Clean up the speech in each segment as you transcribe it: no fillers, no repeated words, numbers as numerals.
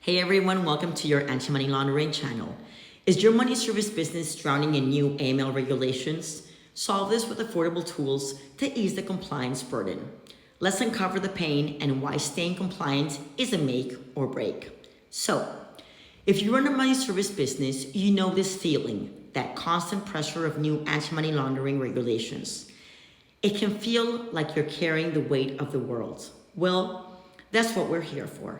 Hey everyone, welcome to your anti-money laundering channel. Is your money service business drowning in new AML regulations? Solve this with affordable tools to ease the compliance burden. Let's uncover the pain and why staying compliant is a make or break. So, if you run a money service business, you know this feeling, that constant pressure of new anti-money laundering regulations. It can feel like you're carrying the weight of the world. Well, that's what we're here for.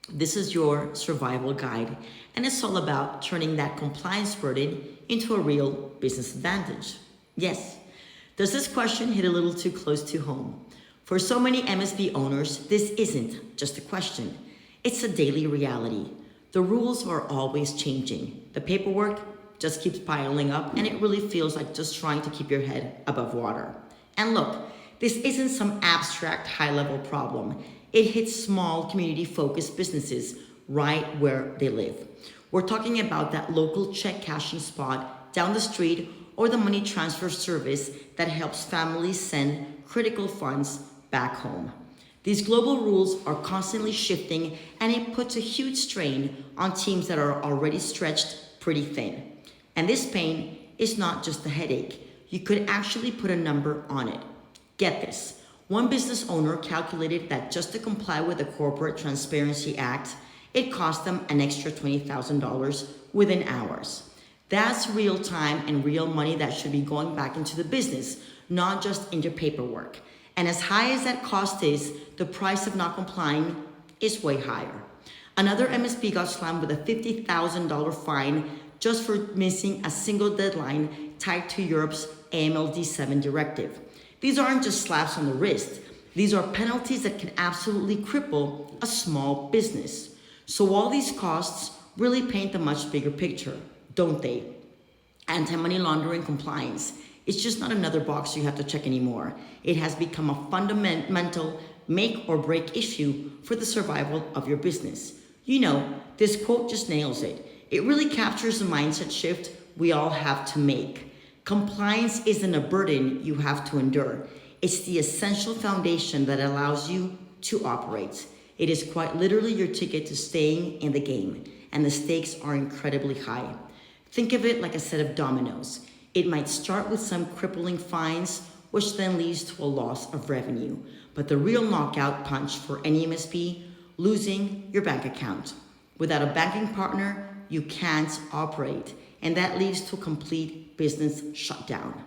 This is your survival guide, and it's all about turning that compliance burden into a real business advantage. Yes, does this question hit a little too close to home? For so many MSB owners, this isn't just a question. It's a daily reality. The rules are always changing. The paperwork just keeps piling up, and it really feels like just trying to keep your head above water. And look, this isn't some abstract high-level problem. It hits small community-focused businesses right where they live. We're talking about that local check cashing spot down the street or the money transfer service that helps families send critical funds back home. These global rules are constantly shifting, and it puts a huge strain on teams that are already stretched pretty thin. And this pain is not just a headache. You could actually put a number on it. Get this. One business owner calculated that just to comply with the Corporate Transparency Act, it cost them an extra $20,000 within hours. That's real time and real money that should be going back into the business, not just into paperwork. And as high as that cost is, the price of not complying is way higher. Another MSB got slammed with a $50,000 fine just for missing a single deadline tied to Europe's AMLD7 directive. These aren't just slaps on the wrist. These are penalties that can absolutely cripple a small business. So all these costs really paint a much bigger picture, don't they? Anti-money laundering compliance is just not another box you have to check anymore. It has become a fundamental make or break issue for the survival of your business. You know, this quote just nails it. It really captures the mindset shift we all have to make. Compliance isn't a burden you have to endure. It's the essential foundation that allows you to operate. It is quite literally your ticket to staying in the game, and the stakes are incredibly high. Think of it like a set of dominoes. It might start with some crippling fines, which then leads to a loss of revenue. But the real knockout punch for any MSP, losing your bank account. Without a banking partner, you can't operate, and that leads to a complete business shutdown.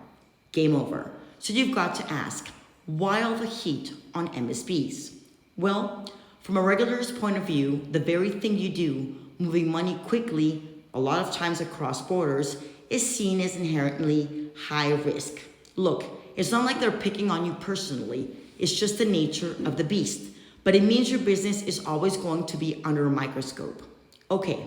Game over. So you've got to ask, why all the heat on MSBs? Well, from a regular's point of view, the very thing you do, moving money quickly, a lot of times across borders, is seen as inherently high risk. Look, it's not like they're picking on you personally. It's just the nature of the beast. But it means your business is always going to be under a microscope. Okay,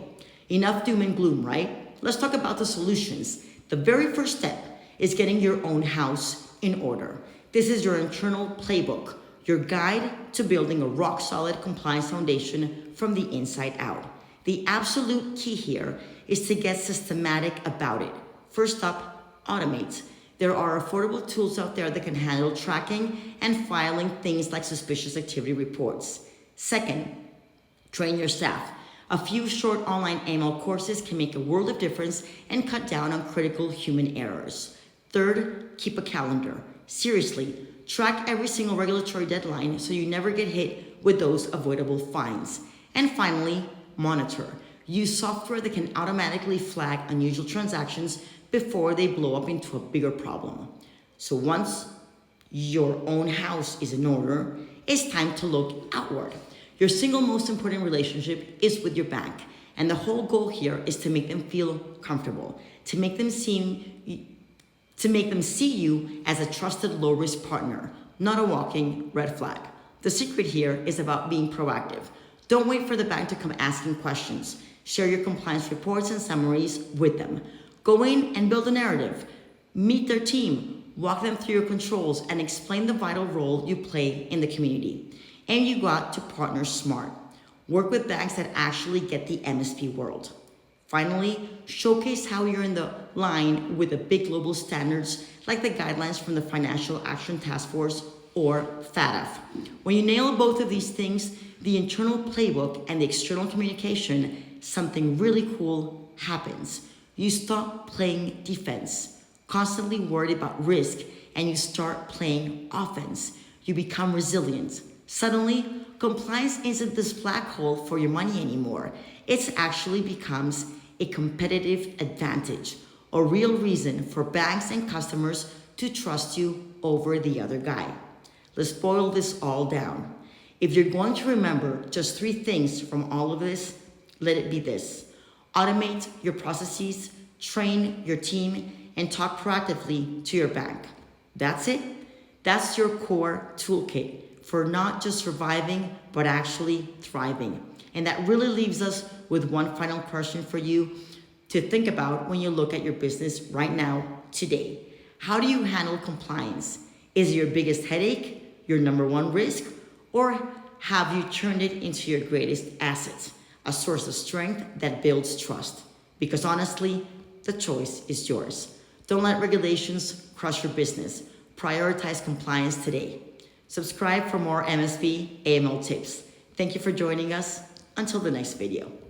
enough doom and gloom, right? Let's talk about the solutions. The very first step is getting your own house in order. This is your internal playbook, your guide to building a rock-solid compliance foundation from the inside out. The absolute key here is to get systematic about it. First up, automate. There are affordable tools out there that can handle tracking and filing things like suspicious activity reports. Second, train your staff. A few short online AML courses can make a world of difference and cut down on critical human errors. Third, keep a calendar. Seriously, track every single regulatory deadline so you never get hit with those avoidable fines. And finally, monitor. Use software that can automatically flag unusual transactions before they blow up into a bigger problem. So once your own house is in order, it's time to look outward. Your single most important relationship is with your bank. And the whole goal here is to make them feel comfortable, to make them see you as a trusted low-risk partner, not a walking red flag. The secret here is about being proactive. Don't wait for the bank to come asking questions. Share your compliance reports and summaries with them. Go in and build a narrative. Meet their team, walk them through your controls, and explain the vital role you play in the community. And you got to partner smart. Work with banks that actually get the MSP world. Finally, showcase how you're in the line with the big global standards like the guidelines from the Financial Action Task Force or FATF. When you nail both of these things, the internal playbook and the external communication, something really cool happens. You stop playing defense, constantly worried about risk, and you start playing offense. You become resilient. Suddenly, compliance isn't this black hole for your money anymore. It actually becomes a competitive advantage, a real reason for banks and customers to trust you over the other guy. Let's boil this all down. If you're going to remember just 3 things from all of this, let it be this: automate your processes, train your team, and talk proactively to your bank. That's it. That's your core toolkit for not just surviving, but actually thriving. And that really leaves us with one final question for you to think about when you look at your business right now, today. How do you handle compliance? Is it your biggest headache, your number one risk, or have you turned it into your greatest asset, a source of strength that builds trust? Because honestly, the choice is yours. Don't let regulations crush your business. Prioritize compliance today. Subscribe for more MSB AML tips. Thank you for joining us. Until the next video.